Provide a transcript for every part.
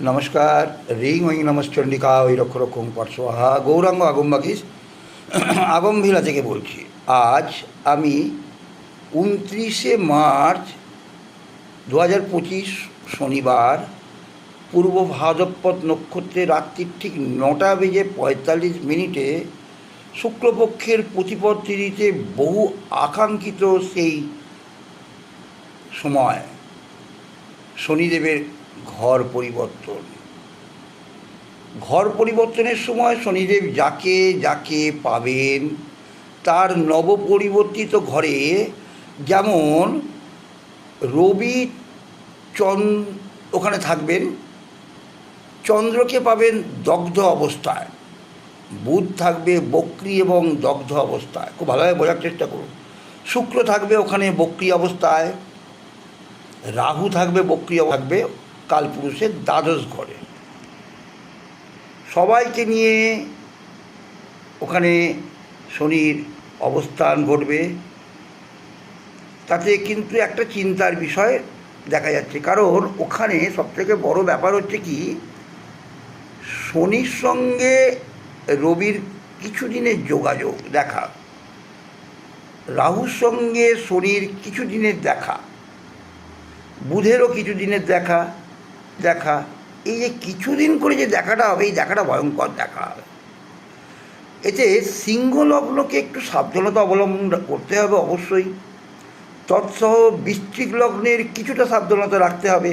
নমস্কার। রিং ওই নমশ্চণ্ডিকা ওই রক্ষ রক্ষং পরশোহা গৌরাঙ্গ আগমবাগীশ আগমভিলা থেকে বলছি। আজ আমি 29শে মার্চ 2025 শনিবার পূর্ব ভাদ্রপদ নক্ষত্রে রাত্রির ঠিক 9:45 শুক্লপক্ষের প্রতিপদ তিথিতে বহু আকাঙ্ক্ষিত সেই সময় শনিদেবের ঘর পরিবর্তনের সময় শনিদেব যাকে যাকে পাবেন তার নবপরিবর্তিত ঘরে, যেমন রবি ওখানে থাকবেন, চন্দ্রকে পাবেন দগ্ধ অবস্থায়, বুধ থাকবে বক্রী এবং দগ্ধ অবস্থায়, খুব ভালোভাবে বোঝার চেষ্টা করুন। শুক্র থাকবে ওখানে বক্রী অবস্থায়, রাহু থাকবে বক্রী থাকবে কালপুরুষের দ্বাদশ ঘরে। সবাইকে নিয়ে ওখানে শনির অবস্থান ঘটবে। তাতে কিন্তু একটা চিন্তার বিষয় দেখা যাচ্ছে, কারণ ওখানে সবথেকে বড় ব্যাপার হচ্ছে কি, শনির সঙ্গে রবির কিছুদিনের যোগাযোগ দেখা, রাহুর সঙ্গে শনির কিছুদিনের দেখা, বুধেরও কিছুদিনের দেখা, এই যে কিছুদিন করে যে দেখাটা হবে, এই দেখাটা ভয়ঙ্কর দেখা হবে। এতে সিংহ লগ্নকে একটু সাবধানতা অবলম্বন করতে হবে অবশ্যই। তৎসহ বৃশ্চিক লগ্নের কিছুটা সাবধানতা রাখতে হবে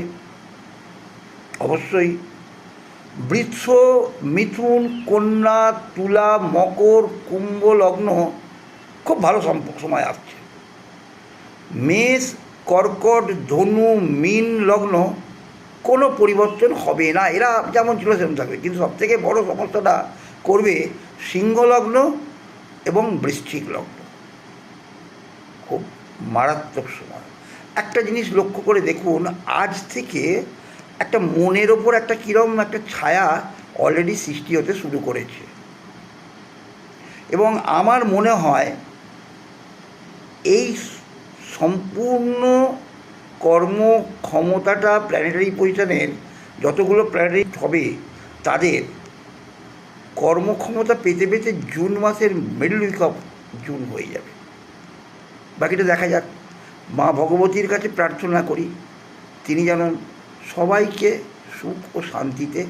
অবশ্যই। বৃষ, মিথুন, কন্যা, তুলা, মকর, কুম্ভ লগ্ন খুব ভালো সময় আসছে। মেষ, কর্কট, ধনু, মীন লগ্ন কোনো পরিবর্তন হবে না, এরা যেমন ছিল সেরকম থাকবে। কিন্তু সবথেকে বড় সমস্যাটা করবে সিংহ লগ্ন এবং বৃশ্চিক লগ্ন। খুব মারাত্মক সময়। একটা জিনিস লক্ষ্য করে দেখুন, আজ থেকে একটা মনের ওপর একটা কীরকম একটা ছায়া অলরেডি সৃষ্টি হতে শুরু করেছে, এবং আমার মনে হয় এই সম্পূর্ণ কর্মক্ষমতাটা প্ল্যানেটারি পজিশনের যতগুলো প্ল্যানেটারি হবে তাদের কর্মক্ষমতা পেতে পেতে জুন মাসের মিডল উইক অফ জুন হয়ে যাবে। বাকিটা দেখা যাক। মা ভগবতীর কাছে প্রার্থনা করি তিনি যেন সবাইকে সুখ ও শান্তিতে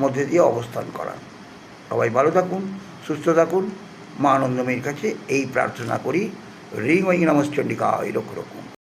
মধ্যে দিয়ে অবস্থান করান। সবাই ভালো থাকুন, সুস্থ থাকুন। মা আনন্দময়ীর কাছে এই প্রার্থনা করি। রিং ওই নমশ্চণ্ডিকা এই রক্ষ রক্ষণ।